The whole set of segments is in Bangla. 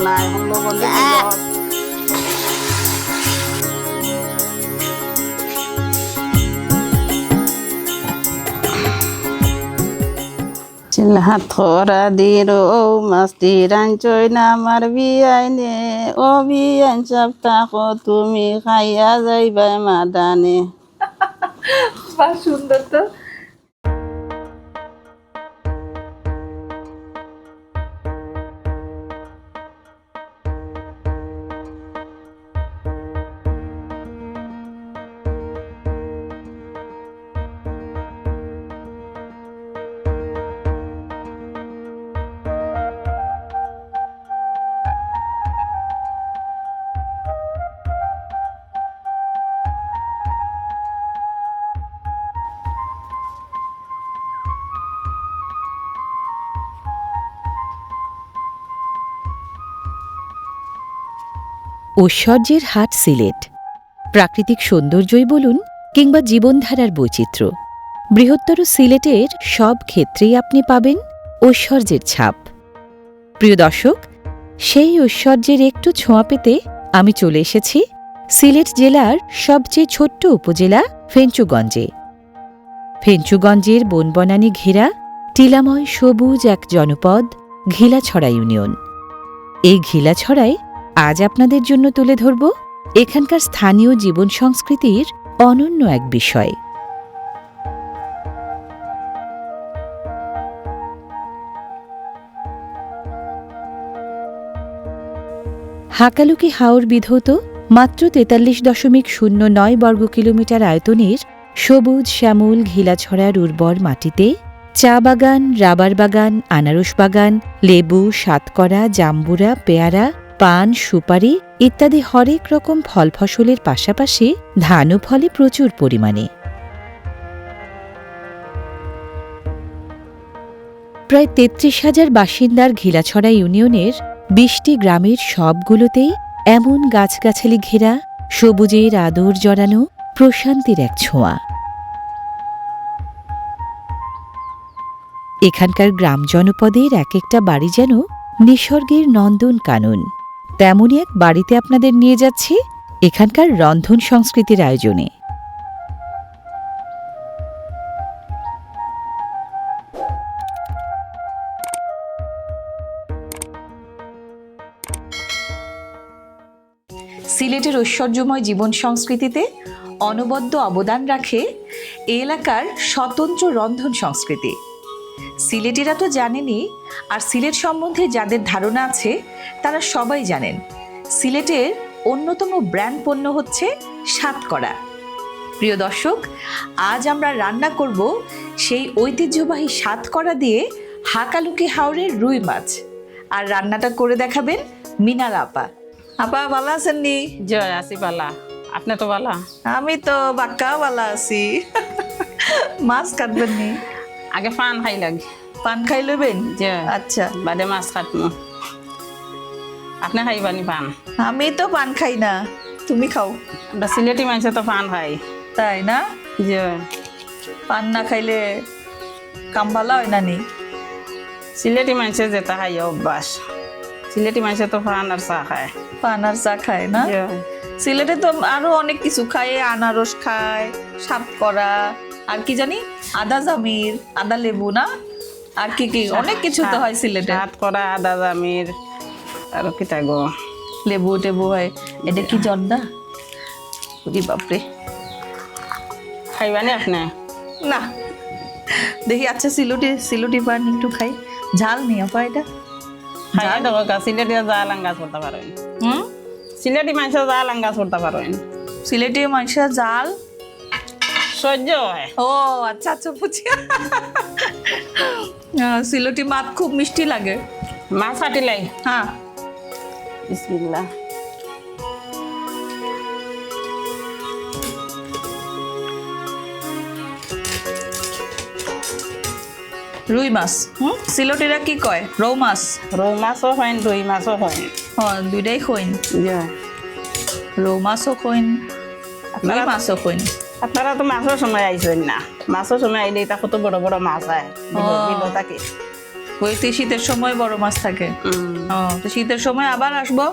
নাই সম্ভৱ বন্ধু চিল্লাহাত খরা দির ও মাস্তি রাঞ্চই না মারবি আইনে ও বিয়ান সপ্তাহ তুমি খাইয়া যাইবা মাদানে। বাহ সুন্দর তো। ঐশ্বর্যের হাট সিলেট। প্রাকৃতিক সৌন্দর্যই বলুন কিংবা জীবনধারার বৈচিত্র্য, বৃহত্তর সিলেটের সব ক্ষেত্রেই আপনি পাবেন ঐশ্বর্যের ছাপ। প্রিয় দর্শক, সেই ঐশ্বর্যের একটু ছোঁয়া পেতে আমি চলে এসেছি সিলেট জেলার সবচেয়ে ছোট্ট উপজেলা ফেঞ্চুগঞ্জে। ফেঞ্চুগঞ্জের বনবনানী ঘেরা টিলাময় সবুজ এক জনপদ ঘিলাছড়া ইউনিয়ন। এই ঘিলাছড়ায় আজ আপনাদের জন্য তুলে ধরব এখানকার স্থানীয় জীবন সংস্কৃতির অনন্য এক বিষয়। হাকালুকি হাওর বিধৌত মাত্র ৪৩.০৯ বর্গ কিলোমিটার আয়তনের সবুজ শ্যামল ঘিলাছড়ার উর্বর মাটিতে চা বাগান, রাবার বাগান, আনারস বাগান, লেবু, সাতকরা, জাম্বুরা, পেয়ারা, পান, সুপারি ইত্যাদি হরেক রকম ফল ফসলের পাশাপাশি ধানও ফলে প্রচুর পরিমাণে। প্রায় ৩৩,০০০ বাসিন্দার ঘিলাছড়া ইউনিয়নের ২০টি গ্রামের সবগুলোতেই এমন গাছগাছালি ঘেরা সবুজের আদর জড়ানো প্রশান্তির এক ছোঁয়া। এখানকার গ্রাম জনপদের এক একটা বাড়ি যেন নিসর্গের নন্দন কানন। তেমনই এক বাড়িতে আপনাদের নিয়ে যাচ্ছি এখানকার রন্ধন সংস্কৃতির আয়োজনে। সিলেটের ঐশ্বর্যময় জীবন সংস্কৃতিতে অনবদ্য অবদান রাখে এ এলাকার স্বতন্ত্র রন্ধন সংস্কৃতি। সিলেটিরা তো জানেনই, আর সিলেট সম্বন্ধে যাদের ধারণা আছে তারা সবাই জানেন সিলেটের অন্যতম ব্র্যান্ড পণ্য হচ্ছে সাতকরা। প্রিয় দর্শক, আজ আমরা রান্না করব সেই ঐতিহ্যবাহী সাতকরা দিয়ে হাকালুকি হাওরের রুই মাছ, আর রান্নাটা করে দেখাবেন মিনার আপা। আপা ভালো আছেন নি? জয় আছি বালা, আপনি তো বালা? আমি তো বাক্কা ভালো আছি। মাছ কাটবেন নি? আগে পান খাই লাগে। পান খাই লইবেন? জয়। আচ্ছা, বাদে মাছ কাটমু। আপনি খাইবানি পান? আমি তো পান খাই না, তুমি খাও। আমরা সিলেটি মানুষে তো পান খাই। তাই না? জয়। পান না খাইলে কাম ভালো হয় না নি? সিলেটি মানুষে যেটা খাই অভ্যাস। সিলেটি মানুষে তো পান আর চা খায়। পান আর চা খায় না? জয়। সিলেটে তো আরো অনেক কিছু খায়, আনারস খায়, সাতকরা, আর কি জানি আদা জামির, আদা লেবু, না আর কি কি অনেক কিছু তো হয় সিলেটে। সাতকরা, আদা জামির, আর কি থাকবো লেবু টেবু হয়। এটা কি জর্দা? ওরে বাপরে, খাইবানি আপনি? না দেখি। আচ্ছা, সিলুটি পান একটু খাই। ঝাল নিয়ে আপা এটা? খাই তো সিলেটি যা লাঙ্গাজ করতে পারেন। সিলেটি মানুষে যা লাঙ্গাজ করতে পারেন। সিলেটি মানুষের জাল সহ্য হয়। ও আচ্ছা আচ্ছা, বুঝি। সিলেটি মাছ খুব মিষ্টি লাগে। মাছ কাটিলাই? হ্যাঁ। বিসমিল্লাহ। রুই মাছ, সিলেটিরা কি কয়? রৌ মাছ। রৌ মাছও হয়, রুই মাছও হয়। হ্যাঁ, দুইটাই খইন। রৌ মাছও খইন, রুই মাছও খইন। আপনারা তো মাছের সময় আইসেন না। মাছের সময় আইলে তা কত বড় বড় মাছ হয় বিল থাকে। ওই তো শীতের সময় বড় মাছ থাকে। ও, তো শীতের সময় আবার আসবো,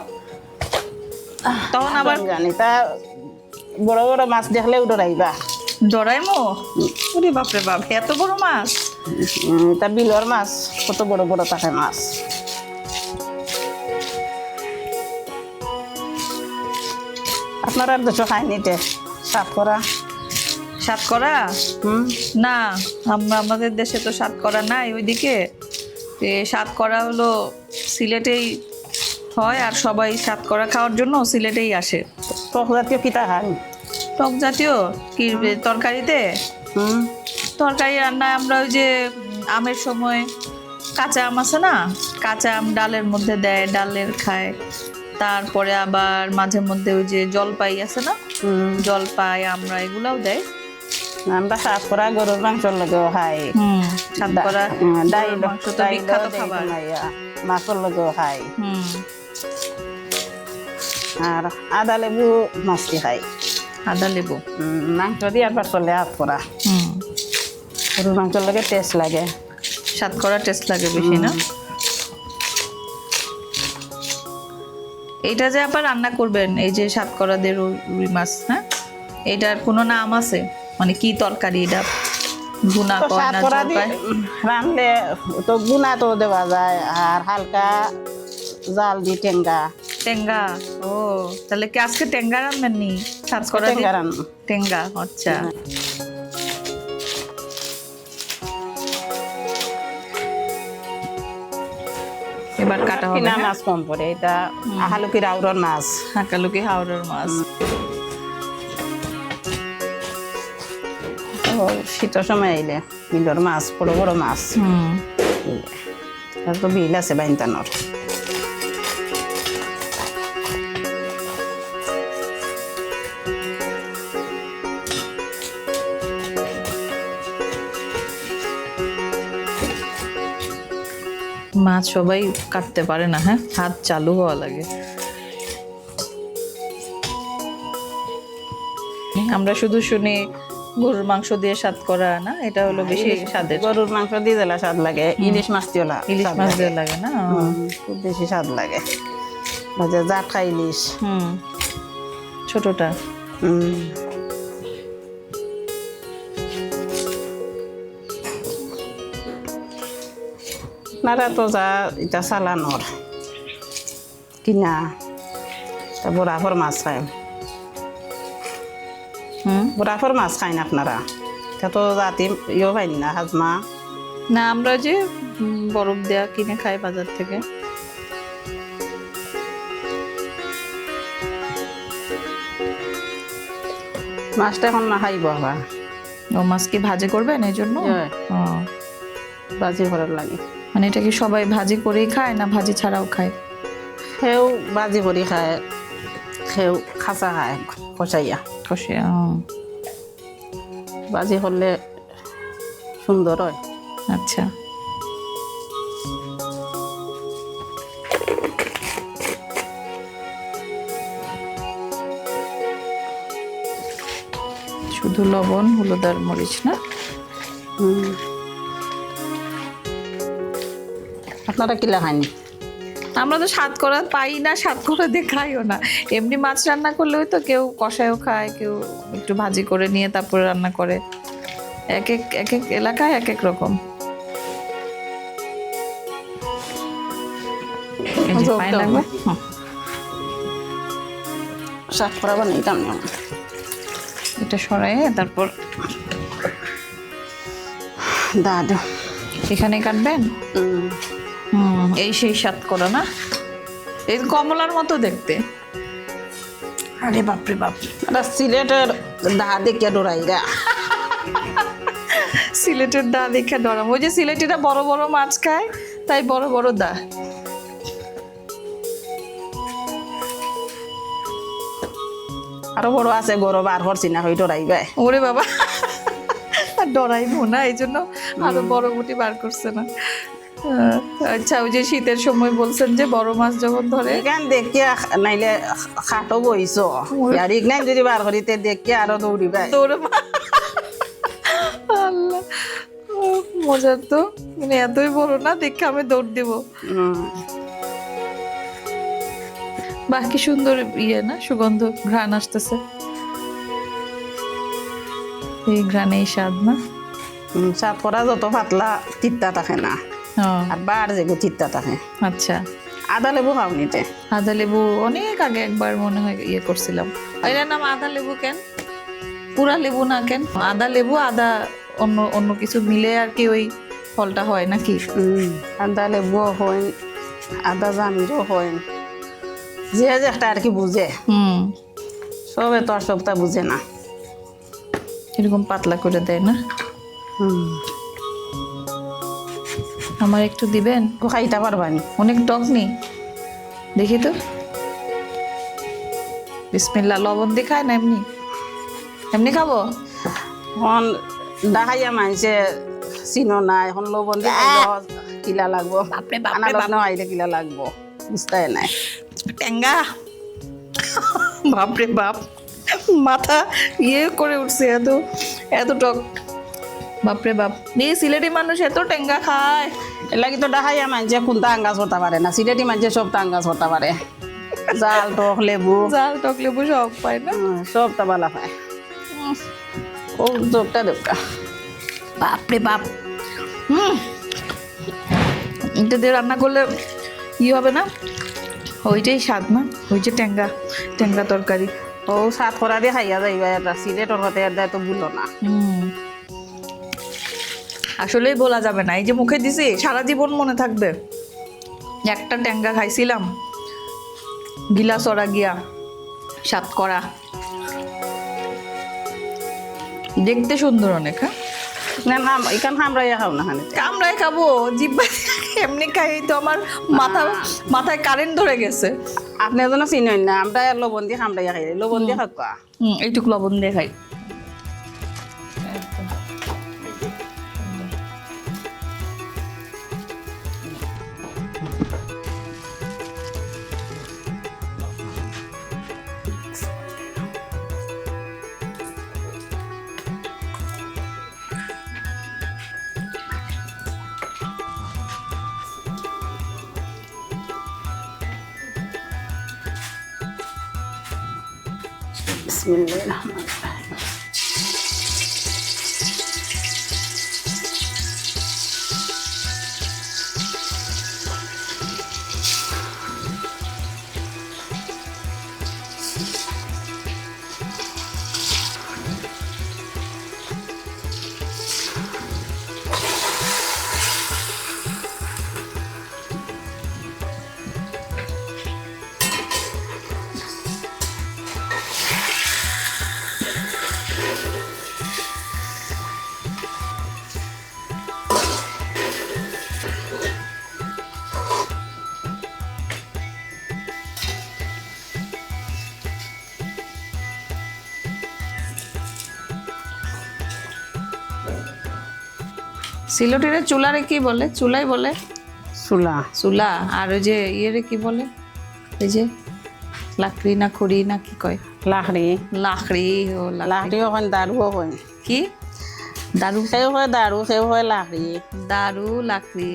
তখন আবার জানি তা বড় বড় মাছ দেখলে ডরাইবা। ডরাইমো? ওরে বাপরে বাপ, এত বড় মাছ! তা বিলর মাছ কত বড় বড় থাকে মাছ। আপনারা দেশ খায়নি তে সাতকরা? সাতকরা? না, আমাদের দেশে তো সাতকরা নাই ওইদিকে। সাতকরা হলো সিলেটেই হয়, আর সবাই সাতকরা খাওয়ার জন্য সিলেটেই আসে। টক জাতীয় পিঠা খান? টক জাতীয় কি তরকারিতে? তরকারি রান্নায় আমরা ওই যে আমের সময় কাঁচা আম আছে না, কাঁচা আম ডালের মধ্যে দেয়, ডালের খায়। তারপরে আবার মাঝে মধ্যে ওই যে জলপাই আছে না, জলপাই আমরা এগুলাও দেয়। আমরা সাতকরা গরুর মাংসর লগেও খাই। সাতকরা ডাইল মাংস তো বিখ্যাত খাবার। মাছের লগেও খাই। আর আদা লেবু মাছটি খাই। আদা লেবু মাংস দিয়ে আবার চলে সাতকরা। গরুর মাংসর লগে টেস্ট লাগে। সাতকরা টেস্ট লাগে বেশি না? এইটা যে আবার রান্না করবেন, এই যে সাতকরা দিয়ে রুই মাছ, হ্যাঁ, এটার কোনো নাম আছে? মানে কি তরকারি এটা? গুনা কয় না জলপাই? রানলে তো গুনা তো দেওয়া যায়, আর হালকা জাল দি টেঙ্গা। টেঙ্গা? ও, তাহলে কি আজকে টেঙ্গা রান্নেন নি? সাতকরা টেঙ্গা রান। টেঙ্গা, আচ্ছা। এবার কাটা হবে। কিনা মাছ কম পড়ে, এটা আহালুকি রাউরর মাছ। হাকালুকি হাওড়ার মাছ। শীতের সময় আইলে বিলর মাছ, বড় বড় মাছ। আর তো বিল আছে বাইনতানোর। মাছ সবাই কাটতে পারে না, হ্যাঁ, হাত চালু হওয়া লাগে। আমরা শুধু শুনি গরুর মাংস দিয়ে স্বাদ করা, না এটা হলো বেশি স্বাদের। গরুর মাংস দিয়ে দিলে স্বাদ লাগে, ইলিশ মাছ দিও না, ইলিশ মাছ দিয়ে লাগে না? খুব বেশি স্বাদ লাগে। বাজে জাটকা ইলিশ, ছোটটা। নারা তো যা এটা চালানোর কিনা, তা বরাফর মাছ খায়। বরাফর মাছ খায় না আপনারা? তা তো জাতি ইয়ে পাই না, হাজমা? না, আমরা যে বরফ দেয়া কিনে খাই বাজার থেকে। মাছটা এখন না খাইব আবার। ও, মাছ কি ভাজি করবেন এই জন্য? ভাজি করার লাগে। মানে এটা কি সবাই ভাজি করেই খায় না ভাজি ছাড়াও খায়? সেও ভাজি করে খায়, সেও খাঁচা খায় কষাইয়া। কষিয়া ভাজি করলে সুন্দর হয়। আচ্ছা। শুধু লবণ, হলুদ আর মরিচ না? আপনারা কিলা খায়নি? আমরা তো সাতকরা পাই না, সাতকরা দিয়ে খাইও না। এমনি মাছ রান্না করলে তো কেউ কষায়ও খায়, কেউ একটু ভাজি করে নিয়ে তারপরে রান্না করে। এক এক এলাকায় এক এক রকম। সাতকরা বানাইতাম না। এটা সরাই তারপর দাদা এখানে কাটবেন। এই সেই সাতকরা না? এই কমলার মতো দেখতে। আরে বাপরে বাপ, সিলেটের দা দেখে ডরাইরা। সিলেটের দা দেখে ডরাম? ওই যে সিলেটিরা বড় বড় মাছ খায়, তাই বড় বড় দা। আরো বড় আছে, গরু বার করছি না, হয়ে ডরাইবে। ওরে বাবা, ডরাইবো না, এই জন্য আরো বড় মুটি বার করছে না। আচ্ছা, ওই যে শীতের সময় বলছেন যে বড় মাছ যখন ধরে, এখান দেখিয়া নাইলে খাটো বইছ, আর ইগনাই যদি বার করিতে দেখিয়া আরো দৌড়িবে। তোর আল্লাহ, মজার তো। মানে এতই বড় না, দেখে আমি দৌড় দেব। বাহ, কি সুন্দর ইয়ে না, সুগন্ধ, ঘ্রাণ আসতেছে। এই ঘ্রাণে এই স্বাদ না। সাত করা যত পাতলা তিত্তা থাকে না, হ্যাঁ, আর বার যেগুলো তিত্তা থাকে। আচ্ছা। আদা লেবু খাও নিতে? আদা লেবু অনেক আগে একবার মনে হয় ইয়ে করছিলাম। এটার নাম আদা লেবু কেন? পুরা লেবু না কেন? আদা লেবু, আদা অন্য অন্য কিছু মিলে আর কি ওই ফলটা হয় নাকি? আদা লেবুও হয়, আদা জামিরও হয়, যে যে একটা আর কি বুঝে। সবে তো আর সবটা বুঝে না। এরকম পাতলা করে দেয় না? আমার একটু দিবেন? খাইতে পারবানি? অনেক টক নেই, দেখি তো। বিসমিল্লাহ। লবণ দিয়ে খায় না এমনি? এমনি খাবো? এখন দেখাইয়া মানছে চিনো না, এখন লবণ দিয়ে কিলা লাগবো, আইলে কিলা লাগবো বুঝতে নাই। টেঙ্গা, বাপরে বাপ, মাথা ইয়ে করে উঠছে, এত এত টক, বাপরে বাপ। সিলেটি মানুষ এত টেঙ্গা খায়? এলাকি তো দেখাইয়া মানছে কোনটা আঙ্গাজ হতে পারে না, সিলেটি মানছে সবটা আঙ্গাজ হতে পারে। জাল টক লেবু, জাল টক লেবু সব পায় না? সবটা বালা পায়। ও জোকটা দেবটা, বাপরে বাপ। এটা দিয়ে রান্না করলে ই হবে না? ওইটাই স্বাদ না, ওই যে টেঙ্গা টেঙ্গা তরকারি। ও সাত করা দিয়ে খাইয়া যাইবা, এটা সিলেটর হতে আর দেয় তো ভুলো না। আসলেই বলা যাবে না, এই যে মুখে দিছি সারা জীবন মনে থাকবে। একটা টেঙ্গা খাইছিলাম গিলাসরা গিয়া, সাত করা, দেখতে সুন্দর অনেক। হ্যাঁ, না না, এখান হামরাইয়া খাও না খানে। কামড়ায় খাবো? জিব্বা এমনি খাই তো আমার মাথায় কারেন্ট ধরে গেছে। আপনি যেন চিনেন না, আমরা লবণ দিয়ে হামরাইয়া খাই, লবণ দিয়ে খাওয়া। এইটুকু লবণ দিয়ে খাই। বিসমিল্লাহির রহমানির রহিম। সিলেটের চুলারে কি বলে? চুলাই বলে? চুলা। চুলা। আর ওই যে ইয়েরে কি বলে? এই যে লাকড়ি না খড়ি না কি কয়? লাকড়ি। লাকড়ি। ও লাকড়ি হয়, দারুও হয়। কি দারু? সেও হয় দারু, সেও হয় লাকড়ি। দারু, লাকড়ি।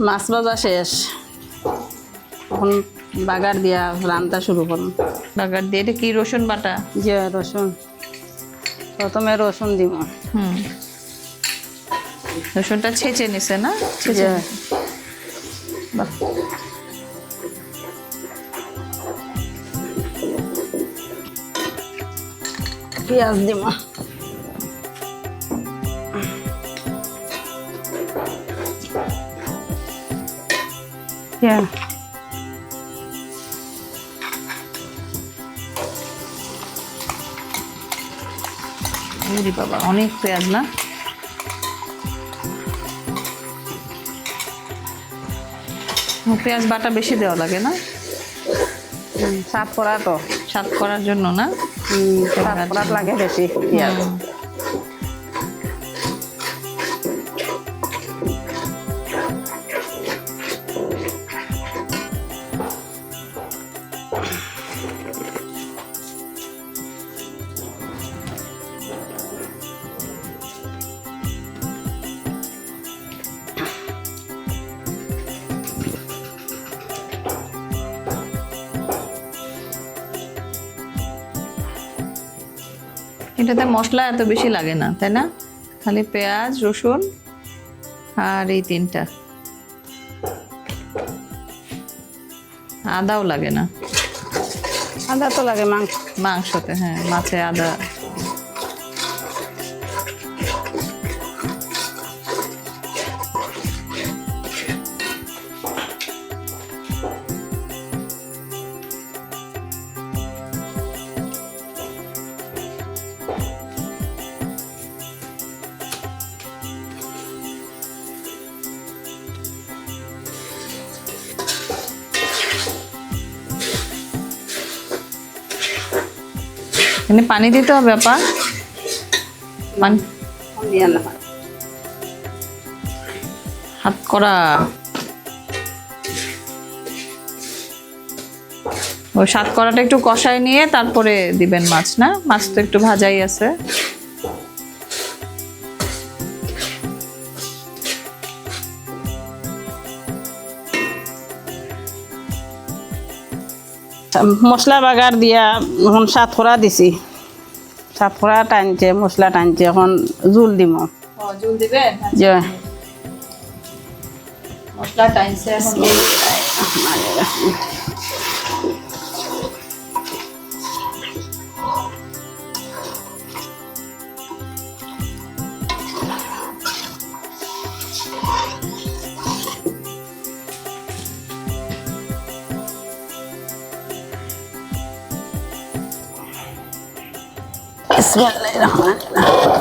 মাছ ভাজা শেষ, এখন বাগার দিয়া রান্না শুরু করুন। বাগার দিয়ে এটা কি রসুন বাটা? যে রসুন প্রথমে রসুন দিব। রসুনটা ছেঁচে নিছে না? ছেঁচে নিছে। বাহ। পেঁয়াজ দিব। পেঁয়াজ ওরে বাবা, অনেক পেঁয়াজ না? পেঁয়াজ বাটা বেশি দেওয়া লাগে না? সাত করা তো, স্বাদ করার জন্য না? সাত করা লাগে বেশি পেঁয়াজ। এটাতে মশলা এত বেশি লাগে না, তাই না? খালি পেঁয়াজ, রসুন আর এই তিনটা, আদাও লাগে না। আদা তো লাগে মাংসতে, হ্যাঁ, মাছে আদা। এখানে পানি দিতে হবে আপা? হাত করা ওই সাত করাটা একটু কষায় নিয়ে তারপরে দিবেন মাছ, না? মাছ তো একটু ভাজাই আছে। মশলা বাগার দিয়া এখন সাত করা দিছি, সাত করা টানছে, মশলা টানছে, এখন জুল দিব। জল দিবেন? যে মশলা টাইনছে এখন। বিসমিল্লাহিররহমানিররহিম।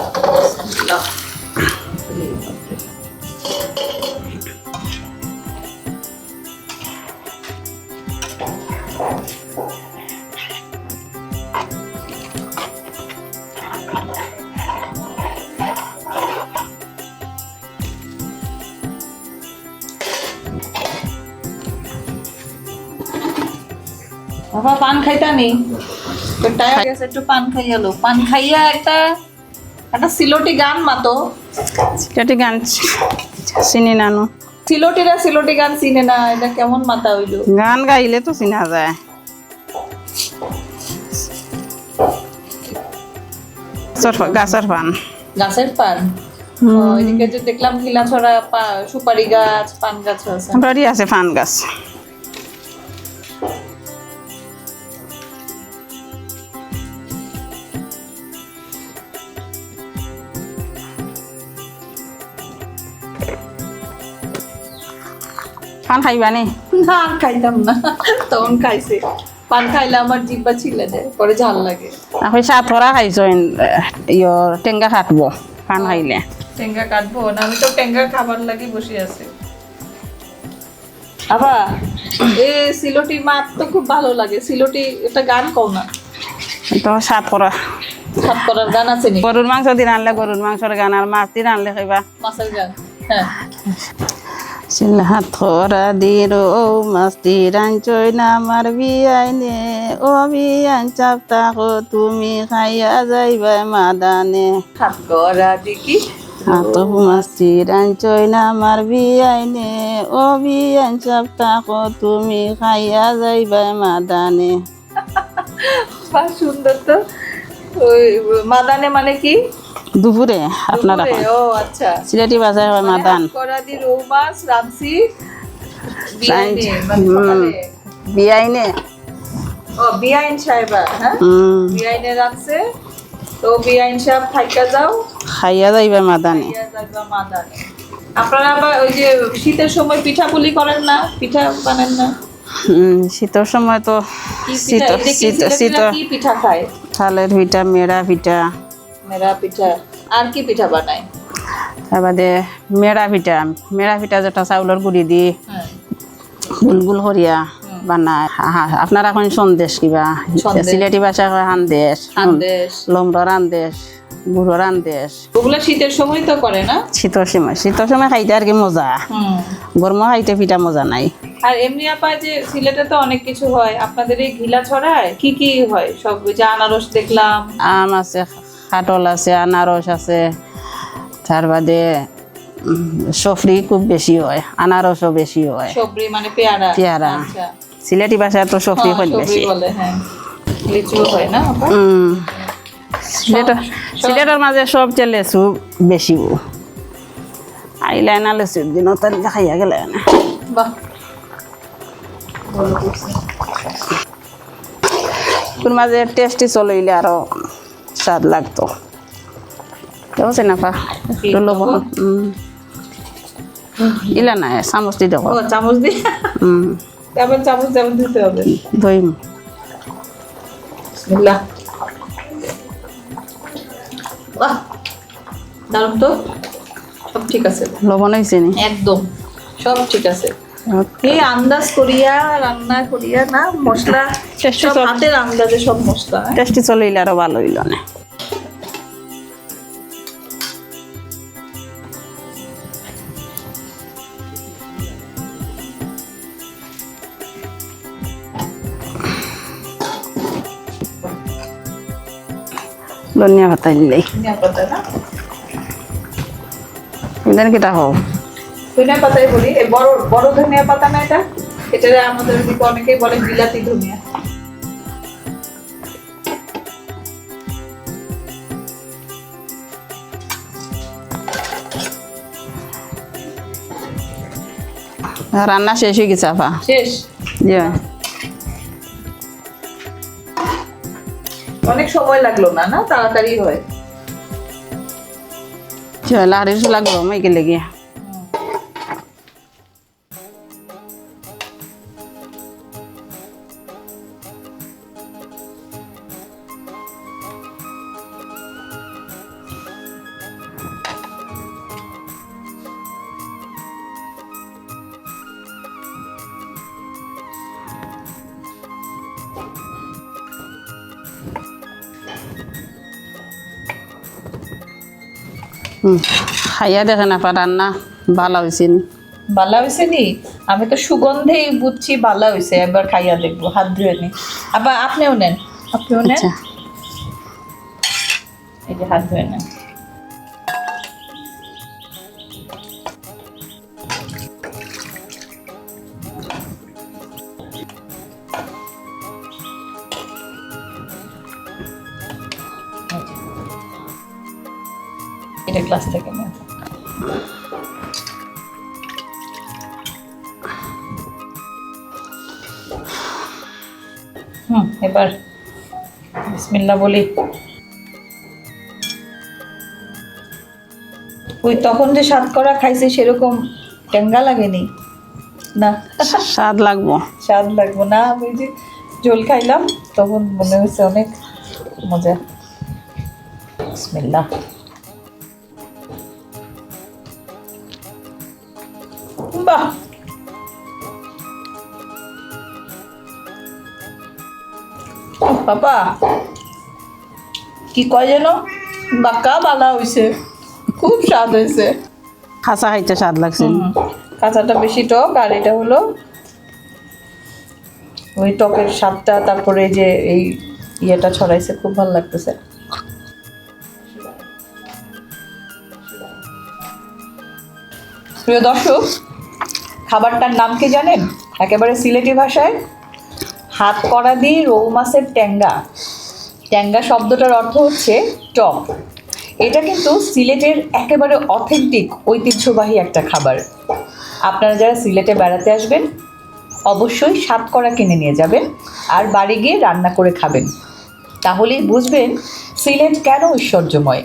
বাবা পান খাইতা নেই? একটু পান খাইয়া লো। পান খাইয়া একটা সিলোটি গান মাতো। সিলোটি গান চিনি নানো। সিলোটি গান চিনে না, এটা কেমন মাতা হইলো? গান গাইলে তো চিনা যায়। গাছের পান। গাছের পান? এদিকে যে দেখলাম লীলাছড়া সুপারি গাছ, পান গাছ আছে। বাড়ি আছে পান গাছ। পান খাইবা নি? না, খাইতাম না, তখন খাইছে। পান খাইলে আমার জিব্বা ছিলে দেয়, পরে ঝাল লাগে। এখন সাত করা খাইছো, টেঙ্গা কাটবো পান খাইলে। টেঙ্গা কাটবো না? আমি তো টেঙ্গা খাবার লাগি বসে আছি। আবার সিলোটি মাছ তো খুব ভালো লাগে। সিলোটি এটা গান কও না তো। সাত করা গান আছে নি? গরুর মাংস দিন আনলে গরুর মাংসের গান, আর মাছ দিন আনলে খাইবা মাছের গান। হ্যাঁ। হাত খরা দিল মাছ দিরাঞ্চই না মারবি আইনে, ও বিয়ান চাপতা কো তুমি খাইয়া যাইবা মাদানে। হাত গড়া দিকি হাত মাছ দিরাঞ্চই না মারবি আইনে, ও বিয়ান চাপতা কো তুমি খাইয়া যাইবা মাদানে। বা সুন্দর তো। ওই মাদানে মানে কি? দুপুরে আপনারা দুপুরে? ও আচ্ছা। সিলেটি ভাষায় হয় মানে মাদান। হাত করা দি রৌ মাছ রাঁধছি বিয়াইনে, সাইন- মানে সকালে। বিয়াইনে ও বিআইন সাহেবা, হ্যাঁ বিআইনে রাখছে, তো বিআইন সাহেব থাইকা যাও, খাইয়া যাইবা মাদানে। খাইয়া যাইবা মাদানে। আপনারা আবার ওই যে শীতের সময় পিঠাপুলি করেন না, পিঠা বানান না? শীতের সময় তো কি পিঠা? এদিকে সিলেটিরা কি পিঠা খায়? থালের পিঠা, মেরা পিঠা, মেরা পিঠা। আর কি পিঠা বানায়? তারপরে মেরা পিঠা যেটা চাউলের গুড়ি দি হ্যাঁ, গুল গুল করিয়া বানায়। আপনারা এখন সন্দেশ কিবা, সন্দেশ। সিলেটি ভাষা কয় হান্দেশ, সন্দেশ। লম্বর আন্দেশ, গুড়র আন্দেশ। ওগুলো শীতের সময় তো করে না? শীতের সময় খাইতে আর কি মজা, গরম খাইতে পিঠা মজা নাই। আর এমনি আপা যে সিলেটে তো অনেক কিছু হয়, আপনাদের এই ঘিলা ছড়ায় কি কি হয়? সব যে আনারস দেখলাম, আম আছে, কাটল আছে, আনারস আছে, তার বাদে সফরি খুব বেশি হয়, আনারসও বেশি হয়। সবরি মানে পেয়ারা। পেয়ারা। আচ্ছা। সিলেটি ভাষায় তো সফরি হ্যাঁ, হয় সবরি বেশি। বলে, হ্যাঁ। লিচু হয় না আপা? সিলেটের মাঝে সবচেয়ে লেচু বেশি আইলে না লেচুর দিন তার খাইয়া গেলে না। বাহ, ভালো করছে। তোর মাঝে টেস্টি চলইলে আরো স্বাদ লাগতো। বুঝছে না পা লবণ ইলা নাই চামচ দি দেবো। ও চামচ দিয়ে, তারপর চামচ যেমন দিতে হবে। দইম বিসমিল্লাহ। বাহ, দারুণ তো, সব ঠিক আছে, লবণ হয়েছে নি একদম সব ঠিক আছে। এই আন্দাজ করিয়া রান্না করিয়া না, মশলা টেস্টি সব হাতের আন্দাজে সব মশলা, হ্যাঁ? টেস্টি চলইলে আরো ভালো হইল না। ধনিয়া পাতা দিলেই ধনিয়া পাতা না, এদের কিটা হোক ধনিয়া পাতাই বলি। এই বড় বড় ধনিয়া পাতা না এটা, এটা আমাদের দিকে অনেকেই বলে বিলাতি ধনিয়া। রান্না শেষ হয়ে গেছে আপা। শেষ? জি অনেক সময় লাগলো না, না তাড়াতাড়ি হয়। লাড়ি লাগবো মাইকে লেগে। খাইয়া দেখেন আপা রান্না ভালো হয়েছে নি? বালা হয়েছে নি? আমি তো সুগন্ধেই বুঝছি বালা হয়েছে, একবার খাইয়া দেখবো, হাত ধুয়ে নি। আবার আপনিও নেন, আপনিও নেন, আচ্ছা এই যে হাত ধুয়ে নেন। এটা গ্লাস থেকে নেন। এবার বিসমিল্লাহ বলি। ওই তখন যে স্বাদ করা খাইছে সেরকম টেঙ্গা লাগেনি না? স্বাদ লাগবো। স্বাদ লাগবো না, আমি যে ঝোল খাইলাম তখন মনে হয়েছে অনেক মজা। বিসমিল্লাহ। বাহ, বাবা কি কয় যেন, বাক্কা বালা হয়েছে, খুব স্বাদ হয়েছে। খাসা খাইতে স্বাদ লাগছে। কাঁচাটা বেশি টক, আর এটা হলো ওই টকের স্বাদটা, তারপরে যে এই ইয়েটা ছড়াইছে, খুব ভালো লাগতেছে। প্রিয় দর্শক, খাবারটার নাম কি জানেন? একেবারে সিলেটি ভাষায় হাত করা দিয়ে রৌ মাছের ট্যাঙ্গা। ট্যাঙ্গা শব্দটার অর্থ হচ্ছে টক। এটা কিন্তু সিলেটের একেবারে অথেন্টিক ঐতিহ্যবাহী একটা খাবার। আপনারা যারা সিলেটে বেড়াতে আসবেন অবশ্যই সাতকরা কিনে নিয়ে যাবেন আর বাড়ি গিয়ে রান্না করে খাবেন। তাহলেই বুঝবেন সিলেট কেন ঐশ্বর্যময়।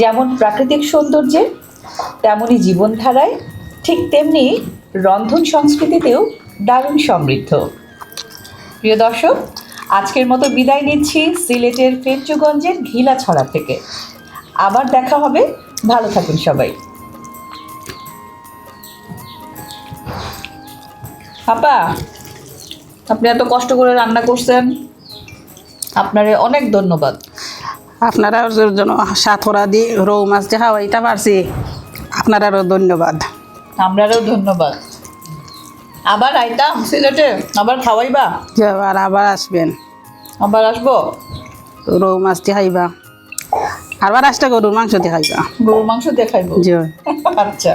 যেমন প্রাকৃতিক সৌন্দর্যে, তেমনই জীবনধারায়, ঠিক তেমনি রন্ধন সংস্কৃতিতেও দারুণ সমৃদ্ধ। প্রিয় দর্শক, আজকের মতো বিদায় নিচ্ছি সিলেটের ফেঞ্চুগঞ্জের ঘিলাছড়া থেকে। আবার দেখা হবে, ভালো থাকুন সবাই। আপা, আপনি এত কষ্ট করে রান্না করছেন, আপনারে অনেক ধন্যবাদ। আপনারা জন্য সাতরা দিয়ে রৌ মাছ যে খাওয়াইতে পারছি, আপনারারও ধন্যবাদ। আমরারও ধন্যবাদ। আবার আইতাম সিলেটে, আবার খাওয়াইবা? যে আবার আসবেন, আবার আসবো। রৌ মাছ দিয়ে খাইবা, আবার আসতে গরুর মাংস দিয়ে খাইবা। গরুর মাংস দিয়ে খাইবো। জি। আচ্ছা।